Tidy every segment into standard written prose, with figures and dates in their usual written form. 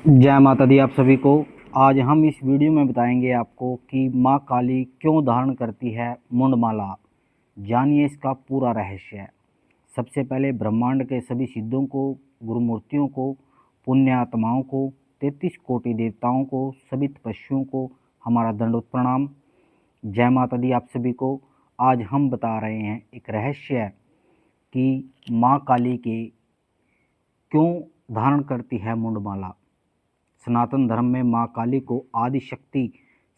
जय माता दी आप सभी को। आज हम इस वीडियो में बताएंगे आपको कि माँ काली क्यों धारण करती है मुंडमाला। जानिए इसका पूरा रहस्य। सबसे पहले ब्रह्मांड के सभी सिद्धों को, गुरुमूर्तियों को, पुण्य आत्माओं को, 33 कोटि देवताओं को, सभी तपस्वियों को हमारा दंडवत प्रणाम। जय माता दी आप सभी को। आज हम बता रहे हैं एक रहस्य कि माँ काली के क्यों धारण करती है मुंडमाला। सनातन धर्म में माँ काली को आदि शक्ति,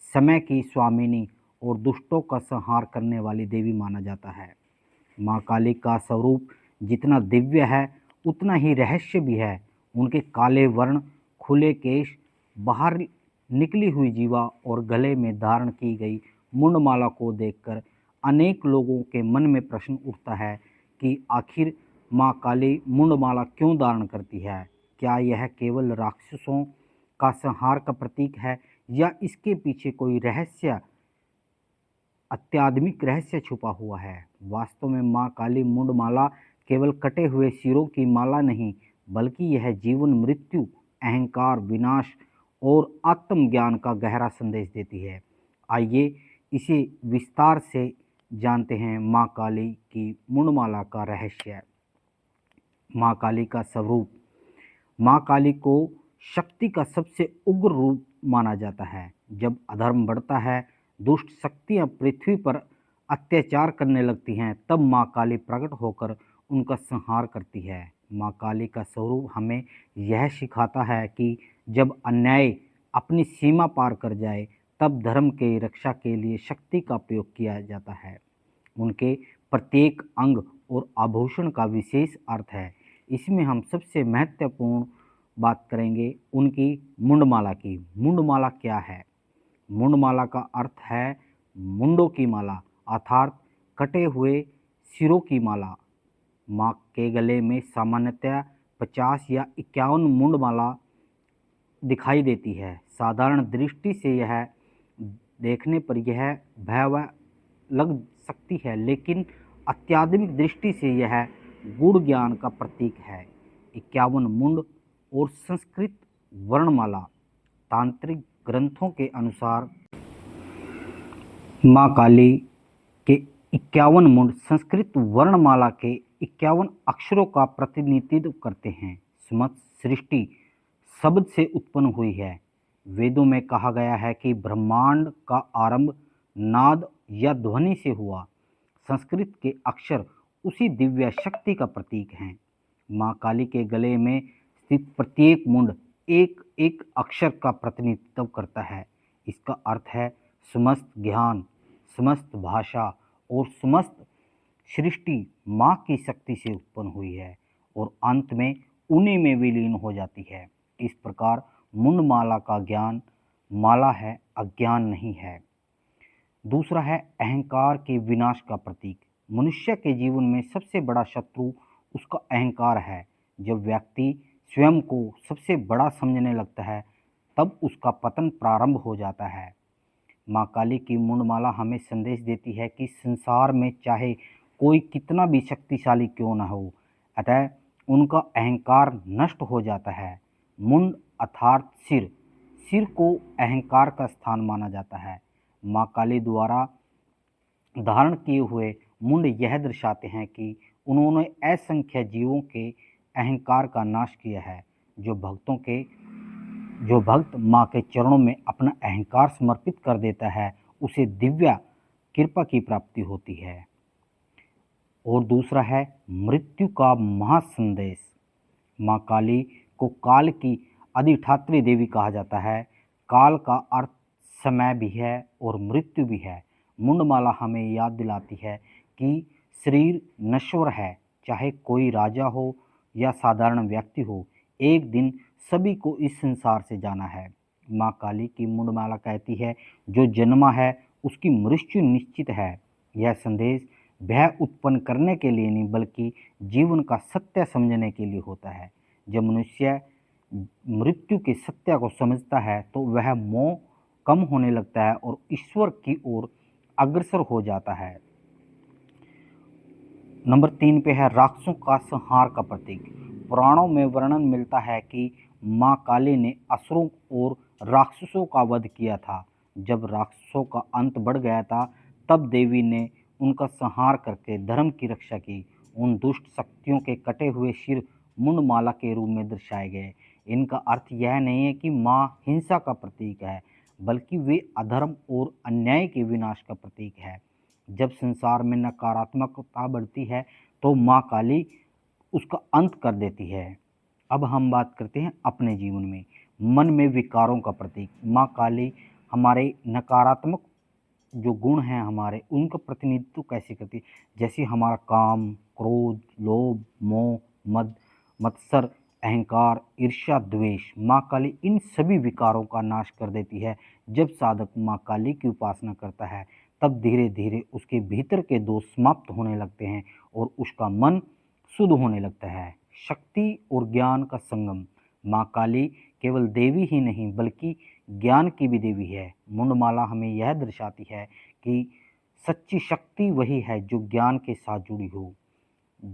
समय की स्वामिनी और दुष्टों का संहार करने वाली देवी माना जाता है। माँ काली का स्वरूप जितना दिव्य है उतना ही रहस्य भी है। उनके काले वर्ण, खुले केश, बाहर निकली हुई जीवा और गले में धारण की गई मुंडमाला को देखकर अनेक लोगों के मन में प्रश्न उठता है कि आखिर माँ काली मुंडमाला क्यों धारण करती है। क्या यह केवल राक्षसों का संहार का प्रतीक है या इसके पीछे कोई रहस्य, अत्याधुनिक रहस्य छुपा हुआ है। वास्तव में माँ काली मुंडमाला केवल कटे हुए सिरों की माला नहीं, बल्कि यह जीवन, मृत्यु, अहंकार, विनाश और आत्मज्ञान का गहरा संदेश देती है। आइए इसे विस्तार से जानते हैं माँ काली की मुंडमाला का रहस्य। माँ काली का स्वरूप। माँ काली को शक्ति का सबसे उग्र रूप माना जाता है। जब अधर्म बढ़ता है, दुष्ट शक्तियाँ पृथ्वी पर अत्याचार करने लगती हैं, तब माँ काली प्रकट होकर उनका संहार करती है। माँ काली का स्वरूप हमें यह सिखाता है कि जब अन्याय अपनी सीमा पार कर जाए, तब धर्म की रक्षा के लिए शक्ति का प्रयोग किया जाता है। उनके प्रत्येक अंग और आभूषण का विशेष अर्थ है। इसमें हम सबसे महत्वपूर्ण बात करेंगे उनकी मुंडमाला की। मुंडमाला क्या है? मुंडमाला का अर्थ है मुंडों की माला, अर्थात कटे हुए सिरों की माला। माँ के गले में सामान्यतः 50 या 51 मुंडमाला दिखाई देती है। साधारण दृष्टि से यह देखने पर यह भयावह लग सकती है, लेकिन अत्याधुनिक दृष्टि से यह गूढ़ ज्ञान का प्रतीक है। 51 मुंड और संस्कृत वर्णमाला। तांत्रिक ग्रंथों के अनुसार माँ काली के 51 मुंड संस्कृत वर्णमाला के 51 अक्षरों का प्रतिनिधित्व करते हैं। समस्त सृष्टि शब्द से उत्पन्न हुई है। वेदों में कहा गया है कि ब्रह्मांड का आरंभ नाद या ध्वनि से हुआ। संस्कृत के अक्षर उसी दिव्य शक्ति का प्रतीक हैं। माँ काली के गले में स्थित प्रत्येक मुंड एक एक अक्षर का प्रतिनिधित्व करता है। इसका अर्थ है समस्त ज्ञान, समस्त भाषा और समस्त सृष्टि माँ की शक्ति से उत्पन्न हुई है और अंत में उन्हीं में विलीन हो जाती है। इस प्रकार मुंडमाला का ज्ञान माला है, अज्ञान नहीं है। दूसरा है अहंकार के विनाश का प्रतीक। मनुष्य के जीवन में सबसे बड़ा शत्रु उसका अहंकार है। जब व्यक्ति स्वयं को सबसे बड़ा समझने लगता है, तब उसका पतन प्रारंभ हो जाता है। माँ काली की मुंडमाला हमें संदेश देती है कि संसार में चाहे कोई कितना भी शक्तिशाली क्यों न हो, अतः उनका अहंकार नष्ट हो जाता है। मुंड अर्थात सिर। सिर को अहंकार का स्थान माना जाता है। माँ काली द्वारा धारण किए हुए मुंड यह दर्शाते हैं कि उन्होंने असंख्य जीवों के अहंकार का नाश किया है। जो भक्त माँ के चरणों में अपना अहंकार समर्पित कर देता है, उसे दिव्य कृपा की प्राप्ति होती है। और दूसरा है मृत्यु का महासंदेश। माँ काली को काल की अधिष्ठात्री देवी कहा जाता है। काल का अर्थ समय भी है और मृत्यु भी है। मुंडमाला हमें याद दिलाती है कि शरीर नश्वर है, चाहे कोई राजा हो या साधारण व्यक्ति हो, एक दिन सभी को इस संसार से जाना है। माँ काली की मुंडमाला कहती है जो जन्मा है उसकी मृत्यु निश्चित है। यह संदेश भय उत्पन्न करने के लिए नहीं, बल्कि जीवन का सत्य समझने के लिए होता है। जब मनुष्य मृत्यु के सत्य को समझता है तो वह मोह कम होने लगता है और ईश्वर की ओर अग्रसर हो जाता है। नंबर 3 पे है राक्षसों का संहार का प्रतीक। पुराणों में वर्णन मिलता है कि माँ काली ने असुरों और राक्षसों का वध किया था। जब राक्षसों का अंत बढ़ गया था, तब देवी ने उनका संहार करके धर्म की रक्षा की। उन दुष्ट शक्तियों के कटे हुए सिर मुंडमाला के रूप में दर्शाए गए। इनका अर्थ यह नहीं है कि माँ हिंसा का प्रतीक है, बल्कि वे अधर्म और अन्याय के विनाश का प्रतीक है। जब संसार में नकारात्मकता बढ़ती है तो माँ काली उसका अंत कर देती है। अब हम बात करते हैं अपने जीवन में मन में विकारों का प्रतीक। माँ काली हमारे नकारात्मक जो गुण हैं हमारे, उनका प्रतिनिधित्व कैसे करती है, जैसे हमारा काम, क्रोध, लोभ, मोह, मद, मत्सर, अहंकार, ईर्ष्या, द्वेष। माँ काली इन सभी विकारों का नाश कर देती है। जब साधक माँ काली की उपासना करता है, तब धीरे धीरे उसके भीतर के दोष समाप्त होने लगते हैं और उसका मन शुद्ध होने लगता है। शक्ति और ज्ञान का संगम। माँ काली केवल देवी ही नहीं बल्कि ज्ञान की भी देवी है। मुंडमाला हमें यह दर्शाती है कि सच्ची शक्ति वही है जो ज्ञान के साथ जुड़ी हो।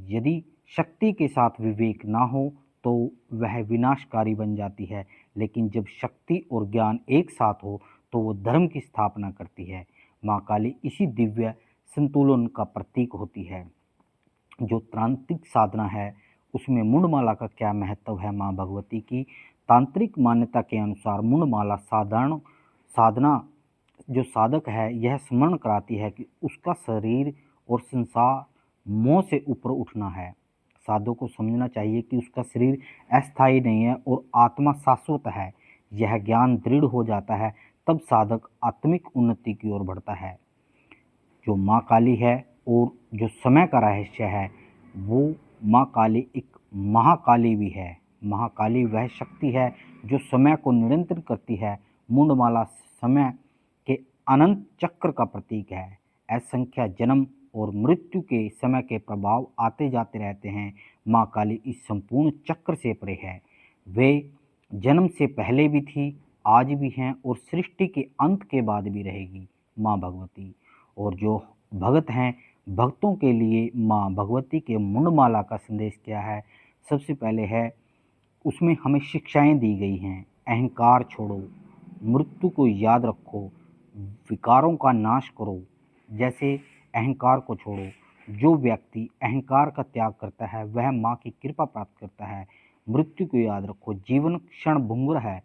यदि शक्ति के साथ विवेक ना हो तो वह विनाशकारी बन जाती है, लेकिन जब शक्ति और ज्ञान एक साथ हो तो वो धर्म की स्थापना करती है। माँ काली इसी दिव्य संतुलन का प्रतीक होती है। जो तांत्रिक साधना है उसमें मुंडमाला का क्या महत्व है। माँ भगवती की तांत्रिक मान्यता के अनुसार मुंडमाला साधारण साधना जो साधक है यह स्मरण कराती है कि उसका शरीर और संसार मोह से ऊपर उठना है। साधक को समझना चाहिए कि उसका शरीर अस्थायी नहीं है और आत्मा शाश्वत है। यह ज्ञान दृढ़ हो जाता है, तब साधक आत्मिक उन्नति की ओर बढ़ता है। जो माँ काली है और जो समय का रहस्य है, वो माँ काली एक महाकाली भी है। महाकाली वह शक्ति है जो समय को नियंत्रित करती है। मुंडमाला समय के अनंत चक्र का प्रतीक है। असंख्य जन्म और मृत्यु के समय के प्रभाव आते जाते रहते हैं। माँ काली इस संपूर्ण चक्र से परे है। वे जन्म से पहले भी थी, आज भी हैं और सृष्टि के अंत के बाद भी रहेगी। माँ भगवती और जो भगत हैं, भक्तों के लिए माँ भगवती के मुंडमाला का संदेश क्या है। सबसे पहले है उसमें हमें शिक्षाएं दी गई हैं। अहंकार छोड़ो, मृत्यु को याद रखो, विकारों का नाश करो। जैसे अहंकार को छोड़ो, जो व्यक्ति अहंकार का त्याग करता है वह माँ की कृपा प्राप्त करता है। मृत्यु को याद रखो, जीवन क्षण भंगुर है,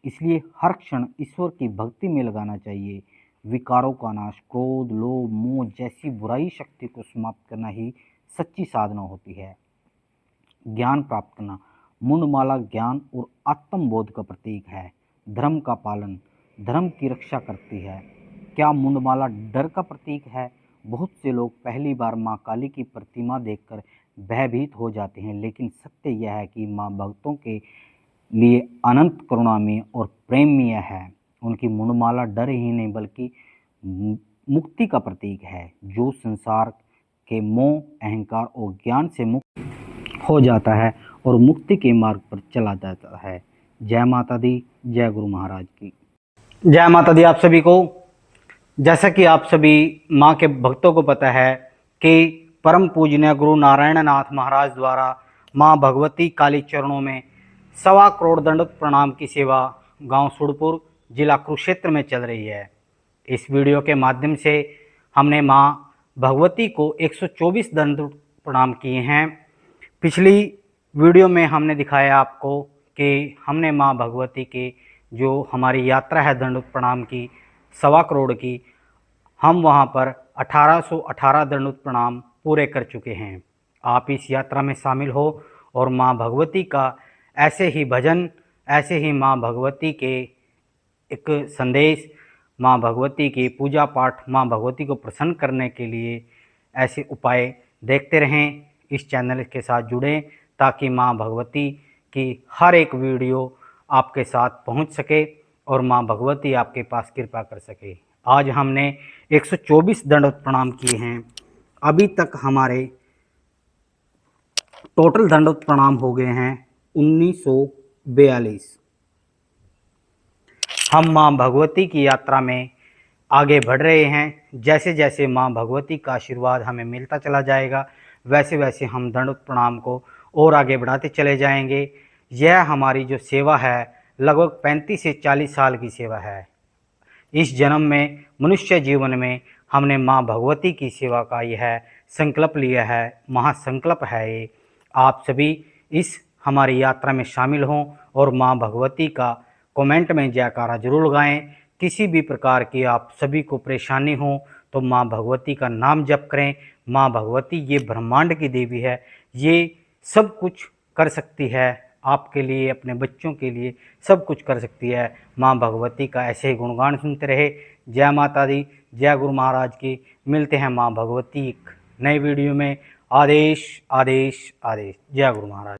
इसलिए हर क्षण ईश्वर की भक्ति में लगाना चाहिए। विकारों का नाश, क्रोध, लोभ, मोह जैसी बुराई शक्ति को समाप्त करना ही सच्ची साधना होती है। ज्ञान प्राप्त करना, मुंडमाला ज्ञान और आत्मबोध का प्रतीक है। धर्म का पालन, धर्म की रक्षा करती है। क्या मुंडमाला डर का प्रतीक है। बहुत से लोग पहली बार माँ काली की प्रतिमा देखकर भयभीत हो जाते हैं, लेकिन सत्य यह है कि माँ भक्तों के लिए अनंत करुणामय और प्रेममय है। उनकी मुंडमाला डर ही नहीं बल्कि मुक्ति का प्रतीक है। जो संसार के मोह, अहंकार और ज्ञान से मुक्त हो जाता है और मुक्ति के मार्ग पर चला जाता है। जय माता दी, जय गुरु महाराज की। जय माता दी आप सभी को। जैसा कि आप सभी माँ के भक्तों को पता है कि परम पूजनीय गुरु नारायण नाथ महाराज द्वारा माँ भगवती काली चरणों में 1.25 करोड़ दंडवत प्रणाम की सेवा गांव सुड़पुर जिला कुरुक्षेत्र में चल रही है। इस वीडियो के माध्यम से हमने माँ भगवती को 124 दंडवत प्रणाम किए हैं। पिछली वीडियो में हमने दिखाया आपको कि हमने माँ भगवती के जो हमारी यात्रा है दंडवत प्रणाम की 1.25 करोड़ की, हम वहाँ पर 1818 दंडवत प्रणाम पूरे कर चुके हैं। आप इस यात्रा में शामिल हो और माँ भगवती का ऐसे ही भजन, ऐसे ही माँ भगवती के एक संदेश, माँ भगवती की पूजा पाठ, माँ भगवती को प्रसन्न करने के लिए ऐसे उपाय देखते रहें। इस चैनल के साथ जुड़ें ताकि माँ भगवती की हर एक वीडियो आपके साथ पहुंच सके और माँ भगवती आपके पास कृपा कर सके। आज हमने 124 दंडवत प्रणाम किए हैं। अभी तक हमारे टोटल दंडवत प्रणाम हो गए हैं 1942। हम माँ भगवती की यात्रा में आगे बढ़ रहे हैं। जैसे जैसे माँ भगवती का आशीर्वाद हमें मिलता चला जाएगा, वैसे वैसे हम दंडवत प्रणाम को और आगे बढ़ाते चले जाएंगे। यह हमारी जो सेवा है लगभग 35 से 40 साल की सेवा है। इस जन्म में मनुष्य जीवन में हमने माँ भगवती की सेवा का यह संकल्प लिया है, महासंकल्प है ये। आप सभी इस हमारी यात्रा में शामिल हों और माँ भगवती का कमेंट में जयकारा जरूर लगाएं। किसी भी प्रकार की आप सभी को परेशानी हो तो माँ भगवती का नाम जप करें। माँ भगवती ये ब्रह्मांड की देवी है, ये सब कुछ कर सकती है, आपके लिए, अपने बच्चों के लिए सब कुछ कर सकती है। माँ भगवती का ऐसे ही गुणगान सुनते रहे। जय माता दी, जय गुरु महाराज की। मिलते हैं माँ भगवती एक नए वीडियो में। आदेश आदेश आदेश। जय गुरु महाराज।